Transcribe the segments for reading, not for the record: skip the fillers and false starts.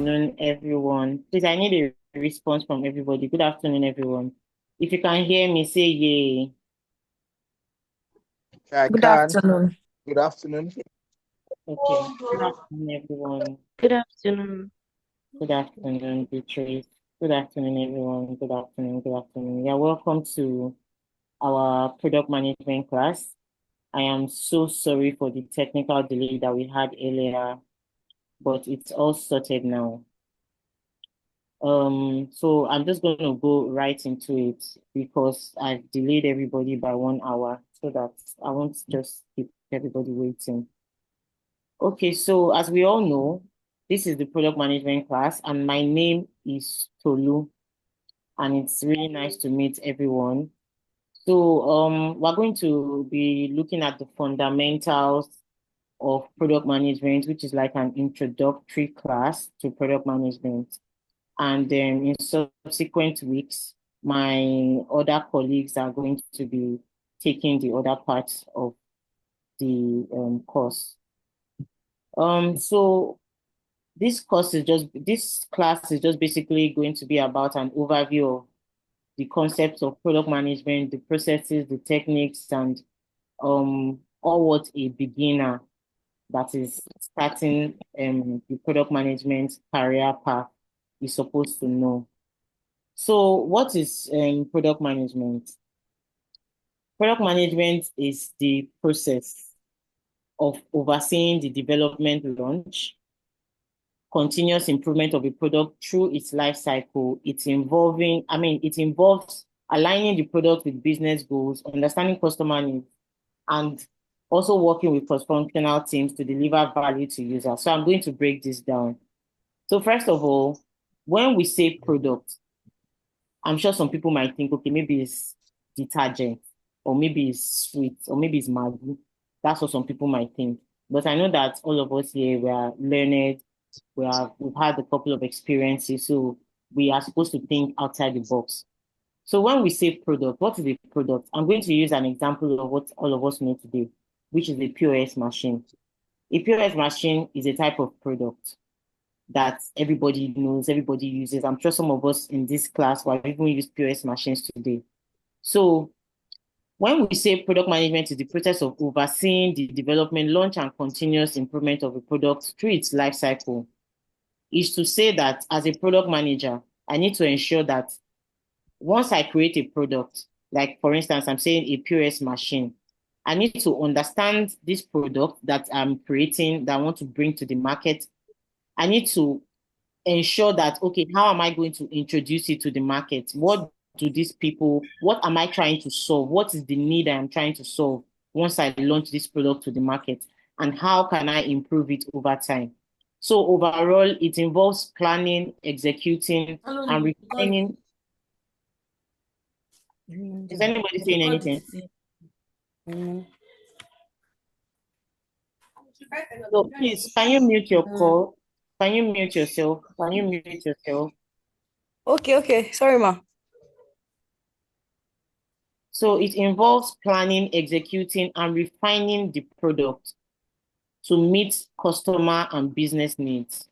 afternoon, everyone. Please, I need a response from everybody. Good afternoon, everyone. If you can hear me, say yay. I Good can. afternoon. Good afternoon. Okay. Good afternoon, everyone. Good afternoon. Good afternoon, Beatrice. Good afternoon, everyone. Good afternoon. Good afternoon. Yeah, welcome to our product management class. I am so sorry for the technical delay that we had earlier, but it's all sorted now. So I'm just going to go right into it because I've delayed everybody by 1 hour so that I won't just keep everybody waiting. Okay, so as we all know, this is the product management class, and my name is Tolu, and it's really nice to meet everyone. So we're going to be looking at the fundamentals of product management, which is like an introductory class to product management. And then in subsequent weeks, my other colleagues are going to be taking the other parts of the course. So this class is just basically going to be about an overview of the concepts of product management, the processes, the techniques, and all what a beginner that is starting the product management career path is supposed to know. So what is product management? Product management is the process of overseeing the development launch, continuous improvement of a product through its life cycle. It involves aligning the product with business goals, understanding customer needs, and also working with cross-functional teams to deliver value to users. So I'm going to break this down. So first of all, when we say product, I'm sure some people might think, okay, maybe it's detergent, or maybe it's sweet, or maybe it's Maggi. That's what some people might think. But I know that all of us here, we are learned, we've had a couple of experiences, so we are supposed to think outside the box. So when we say product, what is a product? I'm going to use an example of what all of us know today, which is a POS machine. A POS machine is a type of product that everybody knows, everybody uses. I'm sure some of us in this class will even use POS machines today. So when we say product management is the process of overseeing the development, launch, and continuous improvement of a product through its life cycle, is to say that as a product manager, I need to ensure that once I create a product, like for instance, I'm saying a POS machine, I need to understand this product that I'm creating, that I want to bring to the market. I need to ensure that, okay, how am I going to introduce it to the market? What do these people, what am I trying to solve? What is the need I'm trying to solve once I launch this product to the market? And how can I improve it over time? So overall, it involves planning, executing, and refining. Is anybody saying anything? So please, can you mute your call? Can you mute yourself? Can you mute yourself? Okay. Sorry, ma. So it involves planning, executing, and refining the product to meet customer and business needs.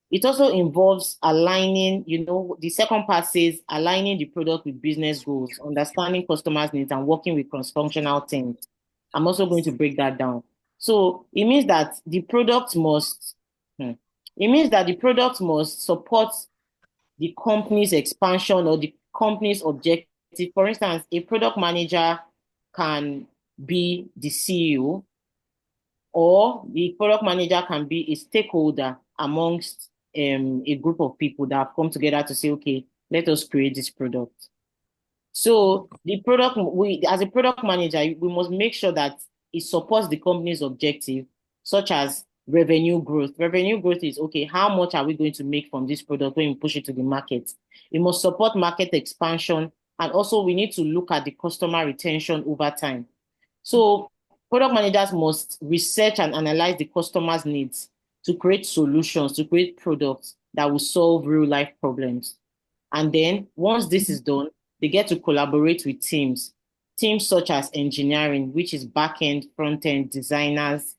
It also involves aligning, the second part says aligning the product with business goals, understanding customers' needs, and working with cross-functional teams. I'm also going to break that down. So it means that the product must, support the company's expansion or the company's objective. For instance, a product manager can be the CEO, or the product manager can be a stakeholder amongst a group of people that have come together to say, okay, let us create this product. So as a product manager, we must make sure that it supports the company's objective, such as revenue growth. Revenue growth is, okay, how much are we going to make from this product when we push it to the market? It must support market expansion. And also we need to look at the customer retention over time. So product managers must research and analyze the customer's needs to create solutions, to create products that will solve real life problems. And then once this is done, they get to collaborate with teams such as engineering, which is back-end, front-end designers,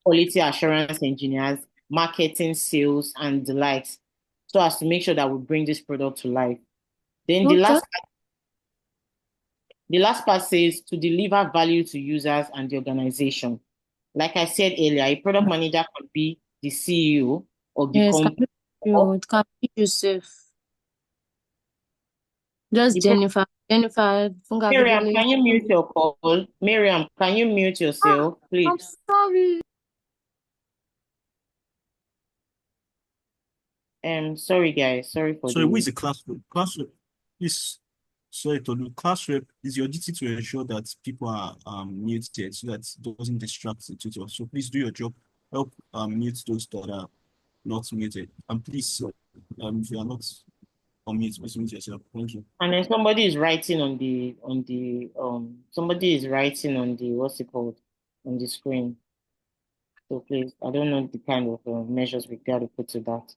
quality assurance engineers, marketing, sales, and the likes, so as to make sure that we bring this product to life. Then Okay. the last part says to deliver value to users and the organization. Like I said earlier, a product manager could be the CEO of the Yes, can company. be you. Or It can be yourself. Just the pro- Jennifer. Jennifer Funga Miriam, Akindele. can you mute your call? Miriam, can you mute Ah, yourself, please? I'm sorry. Sorry guys, sorry for So who the is a class rep? Class rep is sorry to do. Class rep is your duty to ensure that people are muted so that it doesn't distract the tutor. So please do your job. Help mute those that are not muted. And please, if you are not on mute, please mute yourself. Thank you. and then somebody is writing somebody is writing on the what's it called on the screen. So please, I don't know the kind of measures we got to put to that.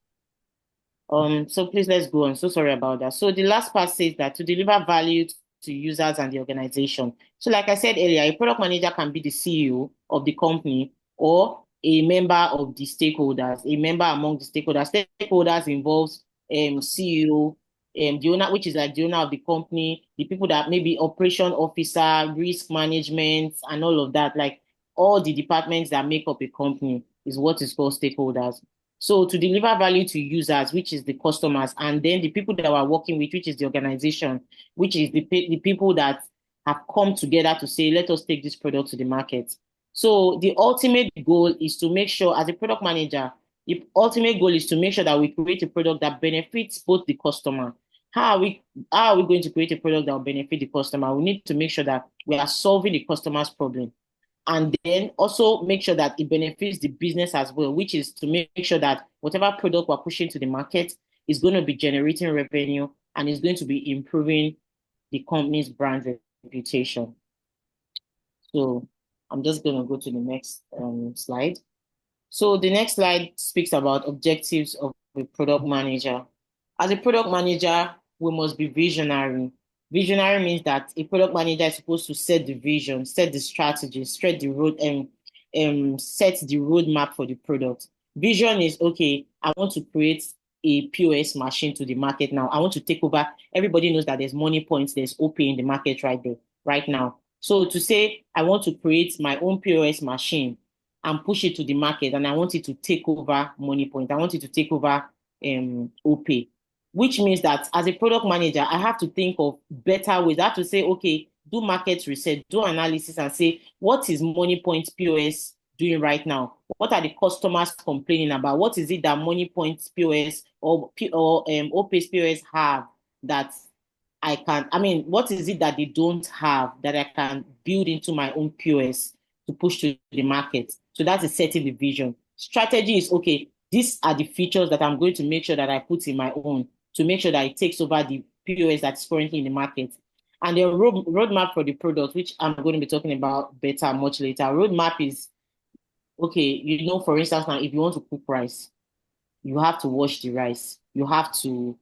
So please let's go on. So sorry about that. So the last part says that to deliver value to users and the organization. So like I said earlier, a product manager can be the CEO of the company or a member of the stakeholders, a member among the stakeholders. Stakeholders involves CEO, the owner, which is like the owner of the company, the people that maybe operation officer, risk management, and all of that. Like all the departments that make up a company is what is called stakeholders. So to deliver value to users, which is the customers, and then the people that we're working with, which is the organization, which is the people that have come together to say, let us take this product to the market. So the ultimate goal is to make sure, as a product manager, the ultimate goal is to make sure that we create a product that benefits both the customer. How are we going to create a product that will benefit the customer? We need to make sure that we are solving the customer's problem, and then also make sure that it benefits the business as well, which is to make sure that whatever product we're pushing to the market is going to be generating revenue and is going to be improving the company's brand reputation. So I'm just going to go to the next slide. So the next slide speaks about objectives of a product manager. As a product manager, we must be visionary. Visionary means that a product manager is supposed to set the vision, set the strategy, set the road and set the roadmap for the product. Vision is okay. I want to create a POS machine to the market now. I want to take over. Everybody knows that there's money points, there's OP in the market right there, right now. So to say I want to create my own POS machine and push it to the market, and I want it to take over money point. I want it to take over OP, which means that as a product manager, I have to think of better ways. I have to say, okay, do market research, do analysis, and say, what is money point POS doing right now? What are the customers complaining about? What is it that money point POS or OP's POS have that what is it that they don't have that I can build into my own POS to push to the market? So that's a setting the vision. Strategy is okay, these are the features that I'm going to make sure that I put in my own to make sure that it takes over the POS that's currently in the market. And the roadmap for the product, which I'm going to be talking about better much later. Roadmap is okay, for instance, now if you want to cook rice, you have to wash the rice. You have to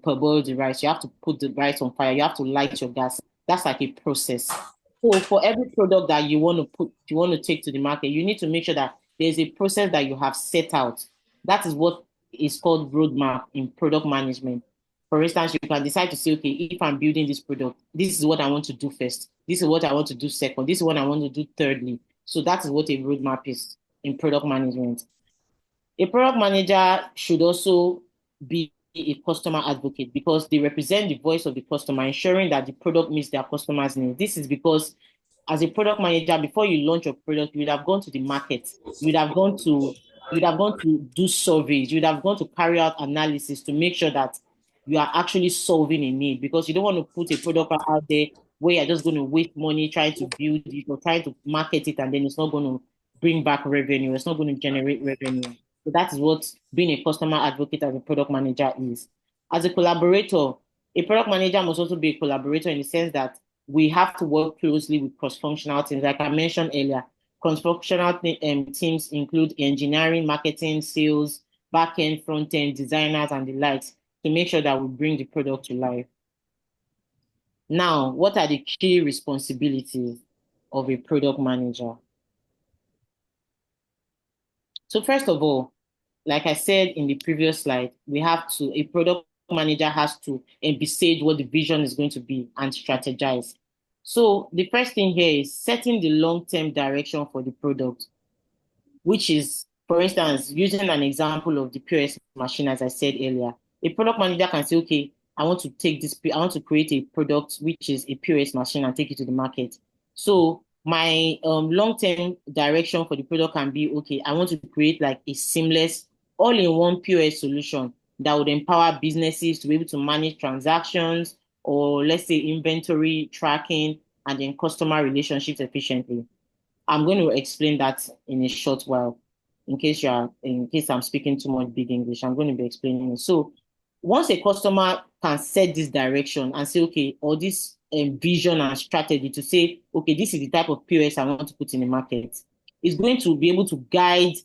parboil the rice. You have to put the rice on fire. You have to light your gas. That's like a process. So for every product that you want to take to the market, you need to make sure that there's a process that you have set out. That is what is called roadmap in product management. For instance, you can decide to say, okay, if I'm building this product, this is what I want to do first. This is what I want to do second. This is what I want to do thirdly. So that is what a roadmap is in product management. A product manager should also be a customer advocate because they represent the voice of the customer, ensuring that the product meets their customers' needs. This is because as a product manager, before you launch your product, you would have gone to the market, you would have gone to do surveys, you would have gone to carry out analysis to make sure that you are actually solving a need, because you don't want to put a product out there where you're just going to waste money trying to build it or trying to market it, and then it's not going to bring back revenue, it's not going to generate revenue. So that is what being a customer advocate as a product manager is. As a collaborator, a product manager must also be a collaborator in the sense that we have to work closely with cross-functional teams. Like I mentioned earlier, cross-functional teams include engineering, marketing, sales, back-end, front-end, designers, and the likes to make sure that we bring the product to life. Now, what are the key responsibilities of a product manager? So first of all, like I said in the previous slide, a product manager has to envisage what the vision is going to be and strategize. So the first thing here is setting the long-term direction for the product, which is, for instance, using an example of the POS machine, as I said earlier, a product manager can say, okay, I want to create a product which is a POS machine and take it to the market. So my long-term direction for the product can be, okay, I want to create like a seamless, all-in-one POS solution that would empower businesses to be able to manage transactions or let's say inventory tracking and then customer relationships efficiently. I'm going to explain that in a short while. In case I'm speaking too much big English, I'm going to be explaining it. So once a customer can set this direction and say, okay, or this vision and strategy to say, okay, this is the type of POS I want to put in the market, it's going to be able to guide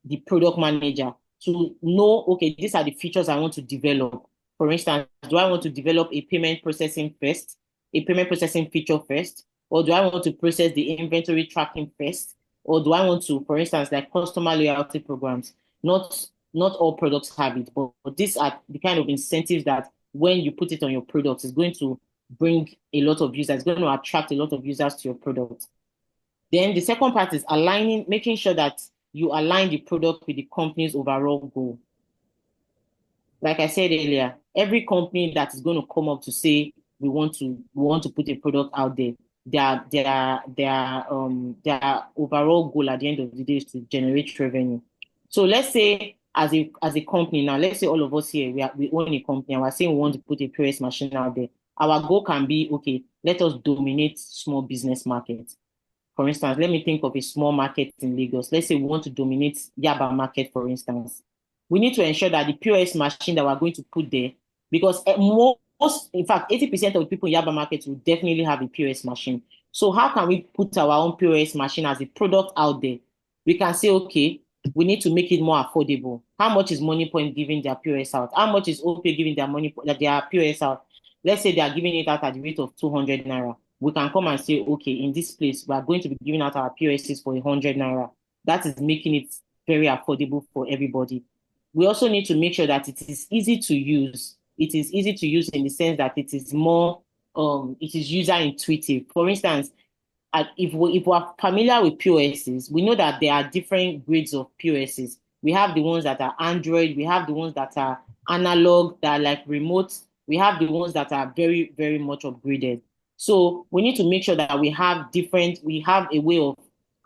the product manager to know, okay, these are the features I want to develop. For instance, do I want to develop a payment processing first, a payment processing feature first? Or do I want to process the inventory tracking first? Or do I want to, for instance, like customer loyalty programs? Not all products have it, but these are the kind of incentives that when you put it on your products, it's going to bring a lot of users, it's going to attract a lot of users to your product. Then the second part is making sure that you align the product with the company's overall goal. Like I said earlier, every company that is going to come up to say we want to put a product out there, their overall goal at the end of the day is to generate revenue. So let's say as a company now, let's say all of us here we own a company and we're saying we want to put a POS machine out there. Our goal can be, okay, let us dominate small business markets. For instance, let me think of a small market in Lagos. Let's say we want to dominate Yaba market, for instance. We need to ensure that the POS machine that we're going to put there, because in fact, 80% of the people in Yaba market will definitely have a POS machine. So how can we put our own POS machine as a product out there? We can say, okay, we need to make it more affordable. How much is MoneyPoint giving their POS out? How much is OPay giving their POS out? Let's say they are giving it out at the rate of 200 naira. We can come and say, okay, in this place, we are going to be giving out our POSs for 100 naira. That is making it very affordable for everybody. We also need to make sure that it is easy to use. It is easy to use in the sense that it is user intuitive. For instance, if we are familiar with POSs, we know that there are different grades of POSs. We have the ones that are Android, we have the ones that are analog, that are like remote, we have the ones that are very, very much upgraded. So we need to make sure that we have a way of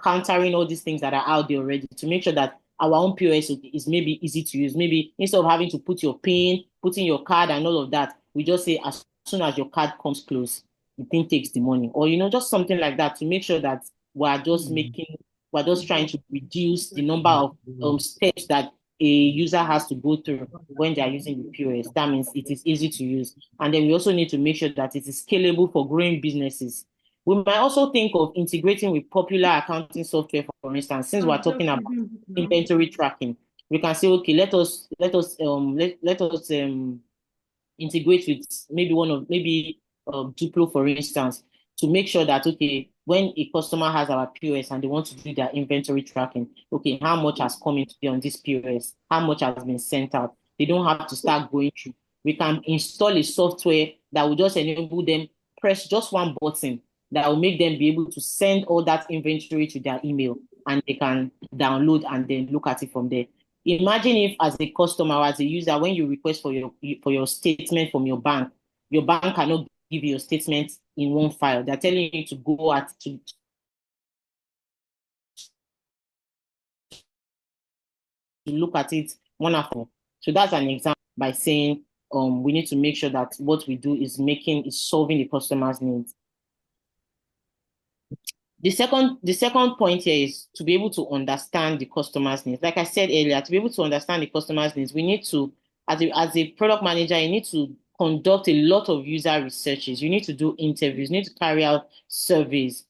countering all these things that are out there already to make sure that our own POS is maybe easy to use. Maybe instead of having to put your PIN, put in your card and all of that, we just say as soon as your card comes close, the thing takes the money. Or, just something like that to make sure that we're just trying to reduce the number of steps that a user has to go through when they're using the POS. That means it is easy to use. And then we also need to make sure that it is scalable for growing businesses. We might also think of integrating with popular accounting software, for instance, since we're talking about inventory tracking. We can say, okay, let us integrate with maybe Duplo, for instance, to make sure that, okay, when a customer has our POS and they want to do their inventory tracking, okay, how much has come into on this POS, how much has been sent out. They don't have to start going through. We can install a software that will just enable them press just one button that will make them be able to send all that inventory to their email and they can download and then look at it from there. Imagine if as a customer or as a user, when you request for your statement from your bank cannot give you your statement in one file. They're telling you to go to look at it one after. So that's an example by saying we need to make sure that what we do is solving the customer's needs. The second point here is to be able to understand the customer's needs. Like I said earlier, to be able to understand the customer's needs, we need to, as a product manager, you need to conduct a lot of user researches. You need to do interviews, you need to carry out surveys.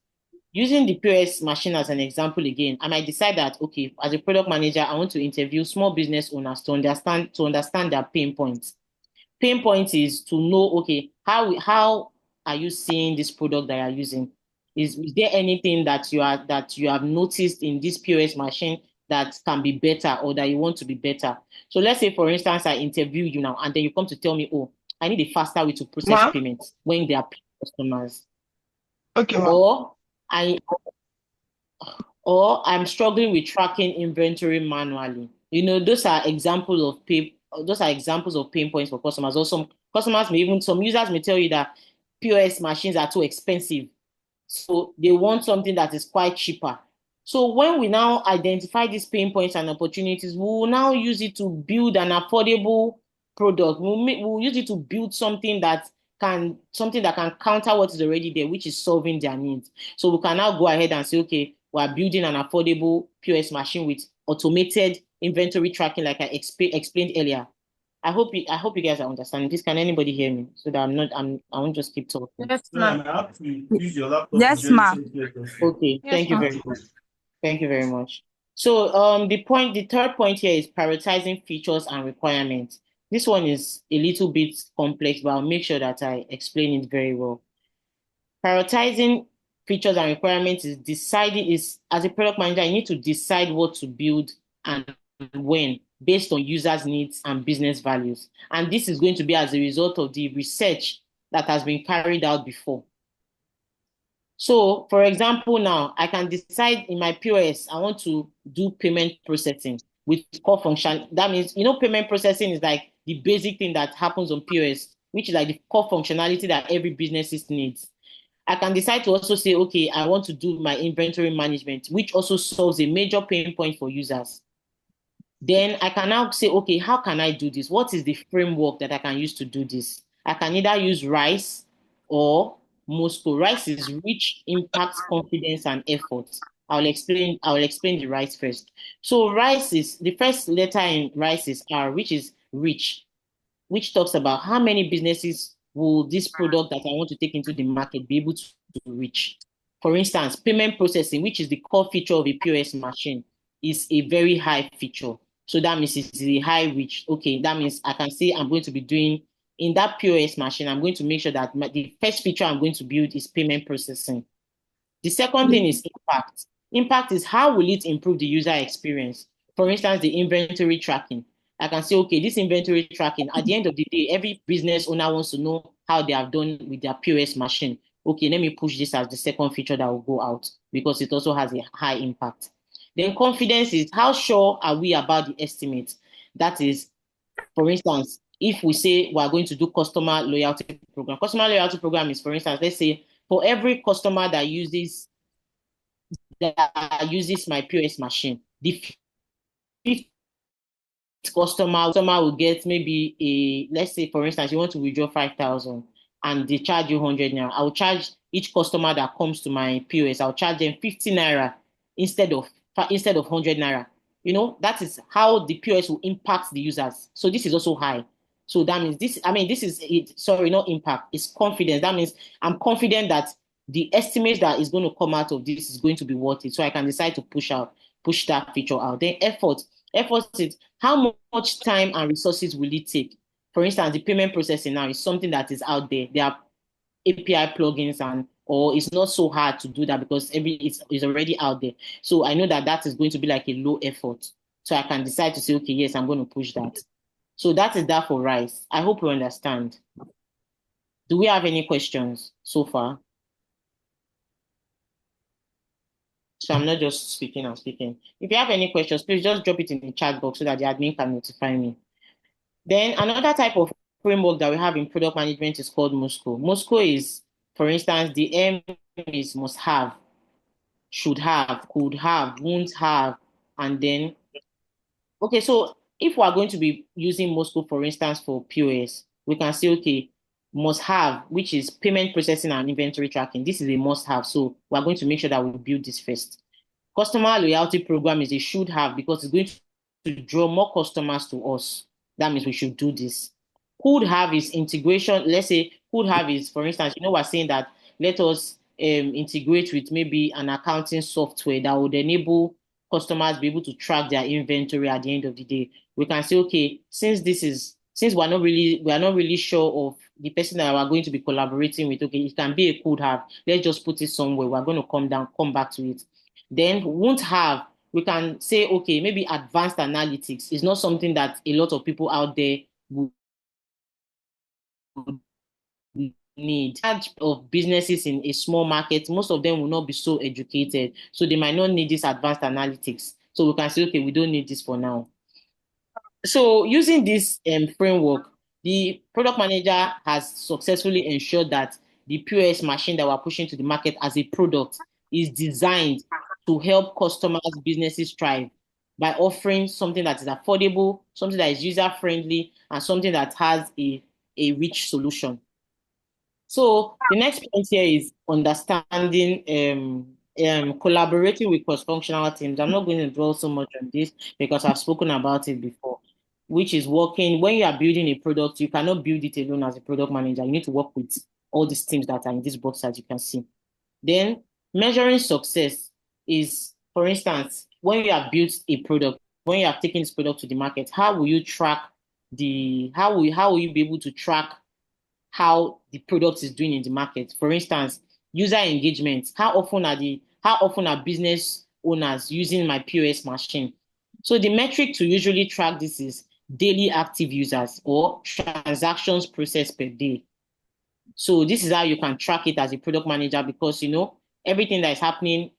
Using the POS machine as an example again, I might decide that, okay, as a product manager, I want to interview small business owners to understand their pain points. Pain point is to know, okay, how are you seeing this product that you're using? Is there anything that you have noticed in this POS machine that can be better or that you want to be better. So let's say, for instance, I interview you now, and then you come to tell me, oh, I need a faster way to process Ma? payments when they are customers. Okay, ma. Or I or I'm struggling with tracking inventory manually. Those are examples of pain points for customers. Or some customers may even some users may tell you that POS machines are too expensive. So they want something that is quite cheaper. So when we now identify these pain points and opportunities, we will now use it to build an affordable product. We'll use it to build something that can counter what is already there, which is solving their needs. So we can now go ahead and say, okay, we're building an affordable POS machine with automated inventory tracking, like I explained earlier. I hope you guys are understanding. Please, can anybody hear me? So that I won't just keep talking. Yes, So I ma'am. may have to use your laptop to Yes, join ma'am. the same question. Okay, Yes, thank you ma'am. very much. Thank you very much. So the third point here is prioritizing features and requirements. This one is a little bit complex, but I'll make sure that I explain it very well. Prioritizing features and requirements is as a product manager, you need to decide what to build and when based on users' needs and business values. And this is going to be as a result of the research that has been carried out before. So, for example, now I can decide in my POS, I want to do payment processing with core function. That means, payment processing is like the basic thing that happens on POS, which is like the core functionality that every business needs. I can decide to also say, okay, I want to do my inventory management, which also solves a major pain point for users. Then I can now say, okay, how can I do this? What is the framework that I can use to do this? I can either use RISE or Moscow. RISE is reach, impact, confidence, and effort. I'll explain the RISE first. So RISE is the first letter in RISE is R, which is reach, which talks about how many businesses will this product that I want to take into the market be able to reach. For instance, payment processing, which is the core feature of a POS machine, is a very high feature. So that means it's a high reach. Okay, that means I can say I'm going to be doing in that POS machine, I'm going to make sure that the first feature I'm going to build is payment processing. The second thing is impact. Impact is how will it improve the user experience? For instance, the inventory tracking. I can say, okay, this inventory tracking, at the end of the day, every business owner wants to know how they have done with their POS machine. Okay, let me push this as the second feature that will go out because it also has a high impact. Then confidence is how sure are we about the estimate? That is, for instance, if we say we are going to do customer loyalty program is, for instance, let's say for every customer that uses my POS machine, the fifth customer will get maybe let's say, for instance, you want to withdraw 5,000 and they charge you 100 naira. I'll charge each customer that comes to my POS, I'll charge them 50 naira instead of 100 naira. That is how the POS will impact the users. So this is also high. So that means this is it. Sorry, not impact, it's confidence. That means I'm confident that the estimate that is going to come out of this is going to be worth it. So I can decide to push that feature out. Then effort is how much time and resources will it take? For instance, the payment processing now is something that is out there. There are API plugins or it's not so hard to do that because it's already out there. So I know that is going to be like a low effort. So I can decide to say, okay, yes, I'm going to push that. So that is that for RISE. I hope you understand. Do we have any questions so far? So I'm not just speaking, I'm speaking. If you have any questions, please just drop it in the chat box so that the admin can notify me. Then another type of framework that we have in product management is called Moscow. Moscow is, for instance, the M is must have, should have, could have, won't have, and then, okay, so if we are going to be using Moscow, for instance, for POS, we can say, okay, must have, which is payment processing and inventory tracking. This is a must have. So we're going to make sure that we build this first. Customer loyalty program is a should have because it's going to draw more customers to us. That means we should do this. Could have is integration. Let's say could have is, for instance, we're saying that let us integrate with maybe an accounting software that would enable customers be able to track their inventory at the end of the day. We can say, okay, since we're not really sure of the person that we're going to be collaborating with, okay, it can be a could have. Let's just put it somewhere. We're going to come back to it. Then won't have, we can say, okay, maybe advanced analytics is not something that a lot of people out there would need. Of businesses in a small market, most of them will not be so educated, so they might not need this advanced analytics. So we can say, okay, we don't need this for now. So using this framework, the product manager has successfully ensured that the POS machine that we're pushing to the market as a product is designed to help customers, businesses thrive by offering something that is affordable, something that is user friendly, and something that has a rich solution. So the next point here is understanding, collaborating with cross-functional teams. I'm not going to dwell so much on this because I've spoken about it before, which is working. When you are building a product, you cannot build it alone as a product manager. You need to work with all these teams that are in this box, as you can see. Then measuring success is, for instance, when you have built a product, when you have taken this product to the market, how will you track how will you be able to track how the product is doing in the market? For instance, user engagement. How often are business owners using my POS machine? So the metric to usually track this is daily active users or transactions processed per day. So this is how you can track it as a product manager, because everything that is happening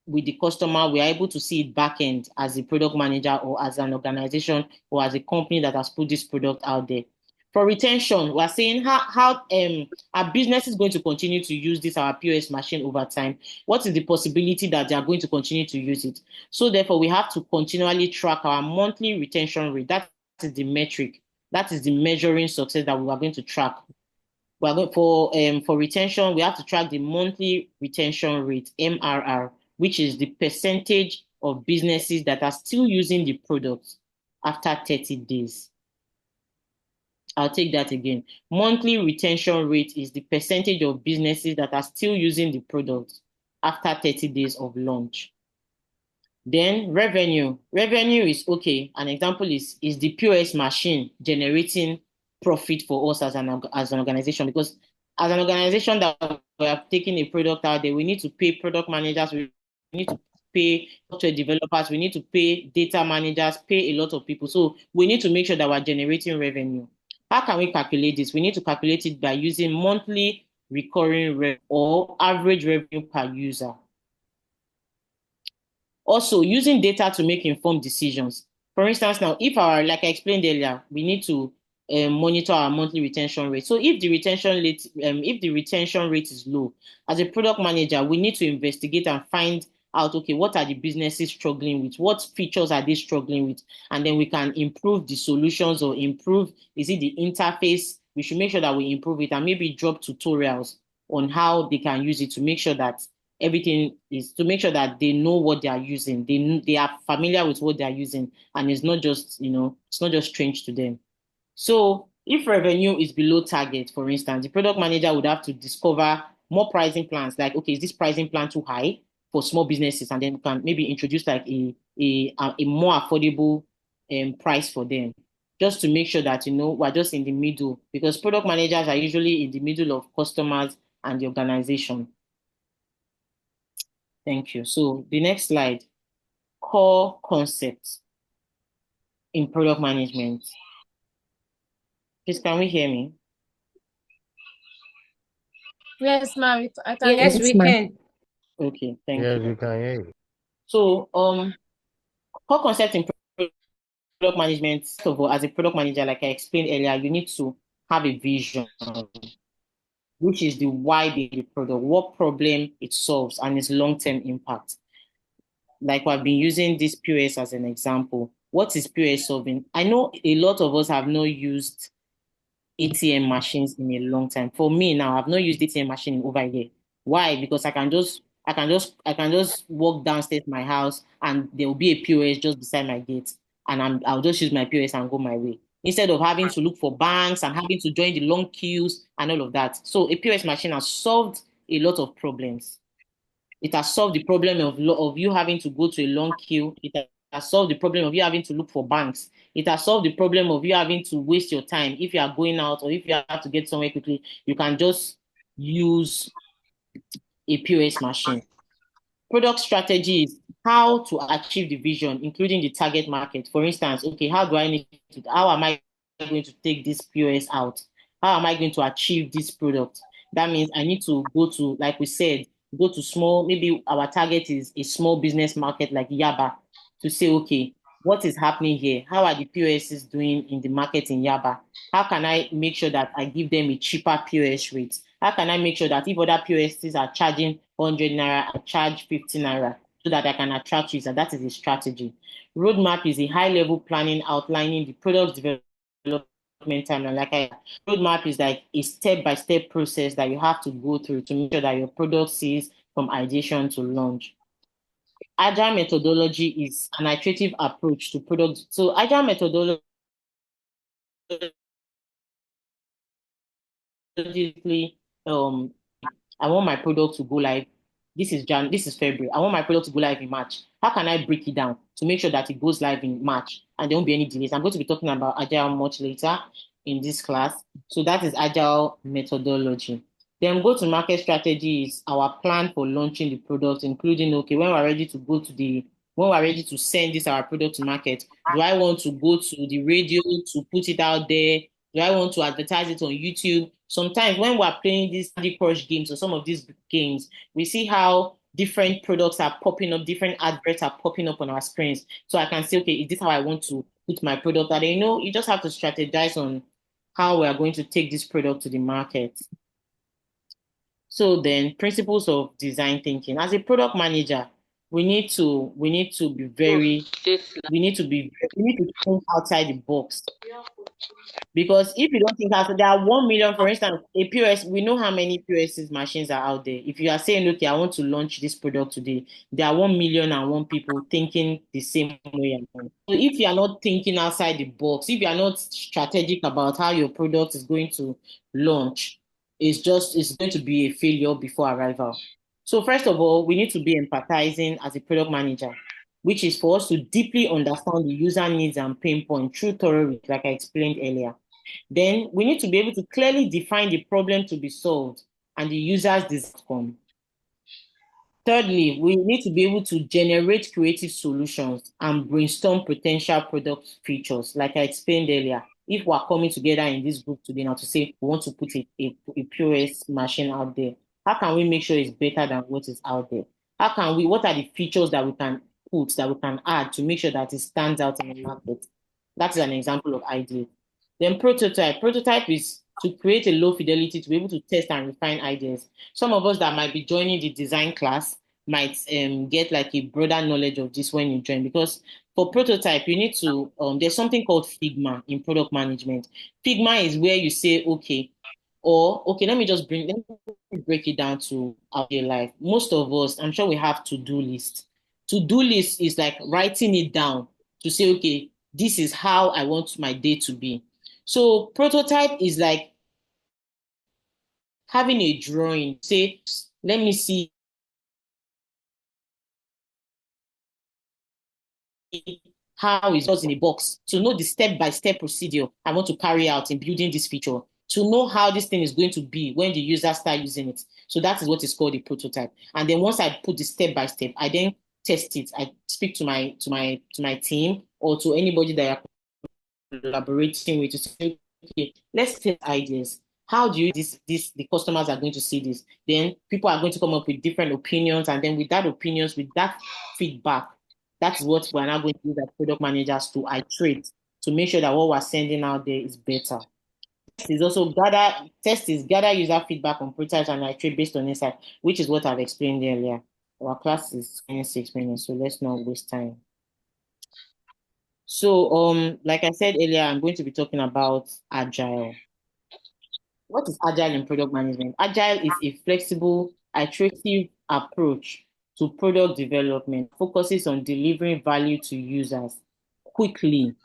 with the customer, we are able to see it back end as a product manager or as an organization or as a company that has put this product out there. For retention, we're saying how our business is going to continue to use this our POS machine over time. What is the possibility that they are going to continue to use it? So therefore, we have to continually track our monthly retention rate. That is the metric. That is the measuring success that we are going to track. For retention, we have to track the monthly retention rate, MRR, which is the percentage of businesses that are still using the product after 30 days. I'll take that again. Monthly retention rate is the percentage of businesses that are still using the product after 30 days of launch. Then revenue. Revenue is, okay, an example is the POS machine generating profit for us as an organization, because as an organization that we have taken a product out there, we need to pay product managers, we need to pay software developers, we need to pay data managers, pay a lot of people. So we need to make sure that we're generating revenue. How can we calculate this? We need to calculate it by using monthly recurring revenue or average revenue per user. Also, using data to make informed decisions. For instance, now, like I explained earlier, we need to monitor our monthly retention rate. So if the retention rate is low, as a product manager, we need to investigate and find out, okay, what are the businesses struggling with? What features are they struggling with? And then we can improve the solutions or improve, is it the interface? We should make sure that we improve it and maybe drop tutorials on how they can use it to make sure that everything is, to make sure that they know what they are using. They are familiar with what they are using, and it's not just, it's not just strange to them. So if revenue is below target, for instance, the product manager would have to discover more pricing plans. Like, okay, is this pricing plan too high for small businesses? And then can maybe introduce like a more affordable price for them, just to make sure that, we're just in the middle, because product managers are usually in the middle of customers and the organization. Thank you. So the next slide, core concepts in product management. Please, can we hear me? Yes, ma'am. I can Yes, hear we you. can. Okay, thank Yes, you. we can hear you. So, core concepts in product management. First of all, as a product manager, like I explained earlier, you need to have a vision, which is the why behind the product, what problem it solves, and its long-term impact. Like we've been using this POS as an example. What is POS solving? I know a lot of us have not used ATM machines in a long time. For me now, I've not used ATM machine in over a year. Why? Because I can just walk downstairs my house and there will be a POS just beside my gate, and I'll just use my POS and go my way, instead of having to look for banks and having to join the long queues and all of that. So a POS machine has solved a lot of problems. It has solved the problem of you having to go to a long queue. It has solved the problem of you having to look for banks. It has solved the problem of you having to waste your time. If you are going out or if you have to get somewhere quickly, you can just use a POS machine. Product strategy is how to achieve the vision, including the target market. For instance, okay, how am I going to take this POS out? How am I going to achieve this product? That means I need to go to, like we said, go to small, maybe our target is a small business market like Yaba, to say, okay, what is happening here? How are the POSs doing in the market in Yaba? How can I make sure that I give them a cheaper POS rate? How can I make sure that if other POSs are charging 100 naira, I charge 50 naira so that I can attract users? That is a strategy. Roadmap is a high level planning outlining the product development timeline. Roadmap is like a step-by-step process that you have to go through to make sure that your product sees from ideation to launch. Agile methodology is an iterative approach to product. So Agile methodology um I want my product to go live. This is February. I want my product to go live in March. How can I break it down to make sure that it goes live in March and there won't be any delays? I'm going to be talking about Agile much later in this class. So that is Agile methodology. Then go to market strategy is our plan for launching the product, including, okay, when we're ready to when we're ready to send this our product to market, do I want to go to the radio to put it out there? Do I want to advertise it on YouTube? Sometimes when we're playing these Candy Crush games or some of these games, we see how different products are popping up, different adverts are popping up on our screens. So I can say, okay, is this how I want to put my product out there? You just have to strategize on how we are going to take this product to the market. So then principles of design thinking. As a product manager, we need to be very, we need to think outside the box. Because if you don't think out, there are 1 million, for instance, a POS, we know how many POS machines are out there. If you are saying, okay, I want to launch this product today, there are 1,000,001 people thinking the same way. So if you are not thinking outside the box, if you are not strategic about how your product is going to launch, it's going to be a failure before arrival. So first of all, we need to be empathizing as a product manager, which is for us to deeply understand the user needs and pain points through thorough research, like I explained earlier. Then we need to be able to clearly define the problem to be solved and the user's outcome. Thirdly, we need to be able to generate creative solutions and brainstorm potential product features, like I explained earlier. If we're coming together in this group today now to say we want to put a POS machine out there, how can we make sure it's better than what is out there? What are the features that we can put, that we can add to make sure that it stands out in the market? That's an example of idea. Then prototype. Prototype is to create a low fidelity to be able to test and refine ideas. Some of us that might be joining the design class might get like a broader knowledge of this when you join, because for prototype, you need to, there's something called Figma in product management. Figma is where you say, okay, let me break it down to our life. Most of us, I'm sure we have to-do list. To-do list is like writing it down to say, okay, this is how I want my day to be. So prototype is like having a drawing, say, let me see how it goes in a box, to know the step-by-step procedure I want to carry out in building this feature, to know how this thing is going to be when the user start using it. So that is what is called a prototype. And then once I put the step-by-step, I then test it. I speak to my team or to anybody that I collaborating with to say, okay, let's test ideas. How do you the customers are going to see this? Then people are going to come up with different opinions, and then with that feedback, that's what we're now going to use as product managers to iterate to make sure that what we're sending out there is better. Test is gather user feedback on prototypes and iterate based on insight, which is what I've explained earlier. Our class is 26 minutes, so let's not waste time. So, like I said earlier, I'm going to be talking about Agile. What is Agile in product management? Agile is a flexible, iterative approach to product development, focuses on delivering value to users quickly.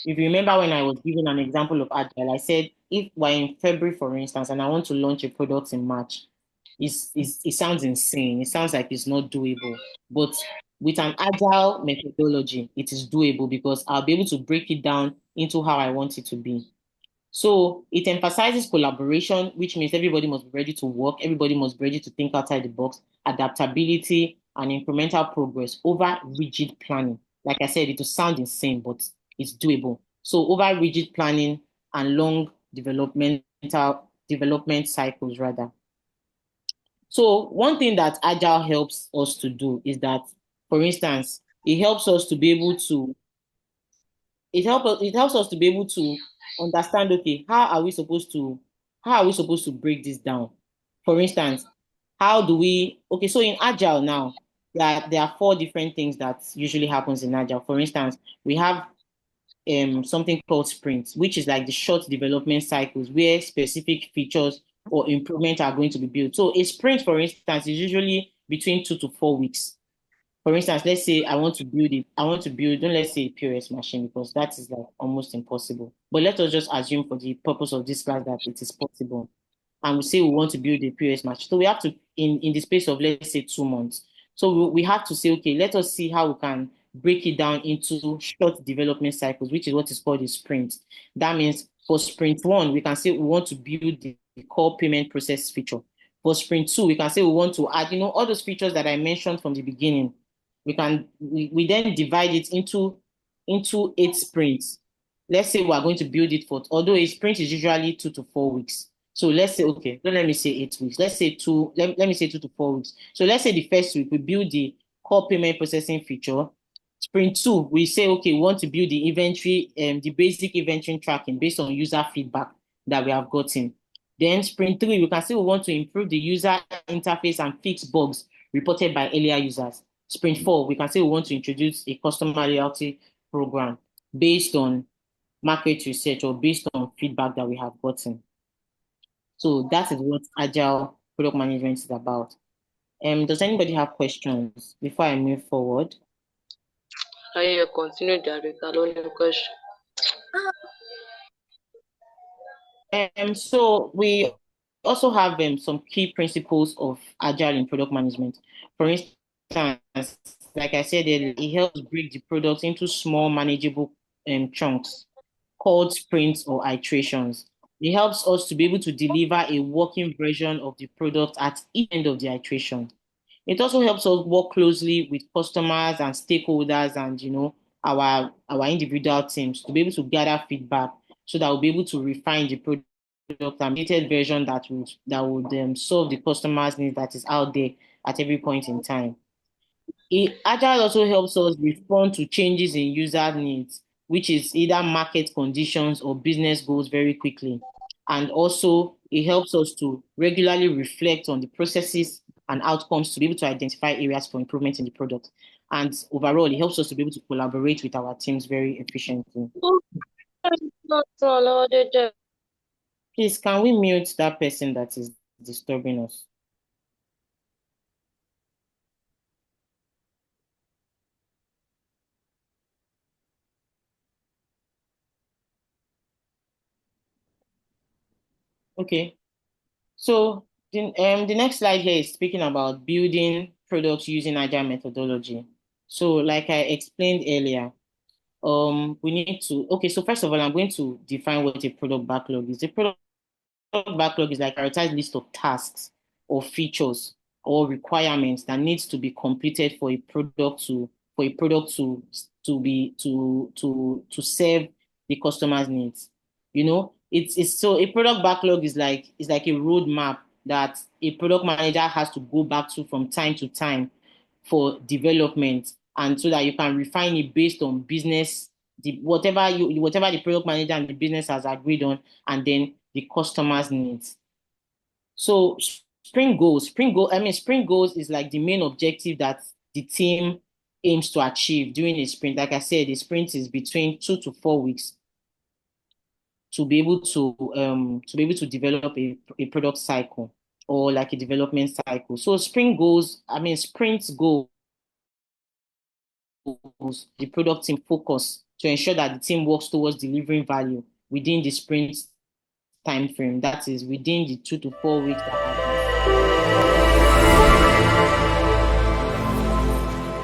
If you remember when I was giving an example of Agile, I said, if we're in February, for instance, and I want to launch a product in March, it sounds insane. It sounds like it's not doable. But with an Agile methodology, it is doable because I'll be able to break it down into how I want it to be. So it emphasizes collaboration, which means everybody must be ready to work. Everybody must be ready to think outside the box, adaptability, and incremental progress over rigid planning. Like I said, it will sound insane, but it's doable. So over rigid planning and long development cycles rather. So one thing that Agile helps us to do is that, for instance, it helps us to be able to it helps us to be able to understand, okay, how are we supposed to break this down? For instance, how do we okay, so in Agile now, there are four different things that usually happens in Agile. For instance, we have something called sprints, which is like the short development cycles where specific features or improvements are going to be built. So a sprint, for instance, is usually between 2 to 4 weeks. For instance, let's say I want to build, don't let's say a POS machine because that is like almost impossible. But let us just assume for the purpose of this class that it is possible. And we say we want to build a POS machine. So we have to, in the space of, let's say, 2 months. So we have to say, okay, let us see how we can break it down into short development cycles, which is what is called a sprint. That means for sprint one, we can say we want to build the core payment process feature. For sprint two, we can say we want to add, all those features that I mentioned from the beginning. We then divide it into 8 sprints. Let's say we are going to build it for, although a sprint is usually 2 to 4 weeks. So let's say, okay, don't let me say 8 weeks. Let's say let me say 2 to 4 weeks. So let's say the first week we build the core payment processing feature. Sprint two, we say, okay, we want to build the inventory, the basic inventory tracking based on user feedback that we have gotten. Then sprint three, we can say we want to improve the user interface and fix bugs reported by earlier users. Sprint four, we can say we want to introduce a customer loyalty program based on market research or based on feedback that we have gotten. So that is what Agile product management is about. Does anybody have questions before I move forward? I continue the question. So we also have some key principles of Agile in product management. For instance, like I said earlier, it helps break the product into small, manageable chunks called sprints or iterations. It helps us to be able to deliver a working version of the product at each end of the iteration. It also helps us work closely with customers and stakeholders and our individual teams to be able to gather feedback so that we'll be able to refine the product and updated version that would solve the customer's needs that is out there at every point in time. Agile also helps us respond to changes in user needs, which is either market conditions or business goals very quickly. And also, it helps us to regularly reflect on the processes and outcomes to be able to identify areas for improvement in the product. And overall, it helps us to be able to collaborate with our teams very efficiently. Please, can we mute that person that is disturbing us? Okay. So the next slide here is speaking about building products using Agile methodology. So like I explained earlier, we need to, okay, so first of all, I'm going to define what a product backlog is. A product backlog is like a prioritized list of tasks or features or requirements that needs to be completed for a product to serve the customer's needs. It's so a product backlog is like a roadmap that a product manager has to go back to from time to time for development, and so that you can refine it based on business, whatever the product manager and the business has agreed on, and then the customer's needs. So sprint goals is like the main objective that the team aims to achieve during a sprint. Like I said, the sprint is between 2 to 4 weeks to be able to develop a product cycle or like a development cycle. So sprint goals, the product team focus to ensure that the team works towards delivering value within the sprint time frame. That is within the 2 to 4 weeks that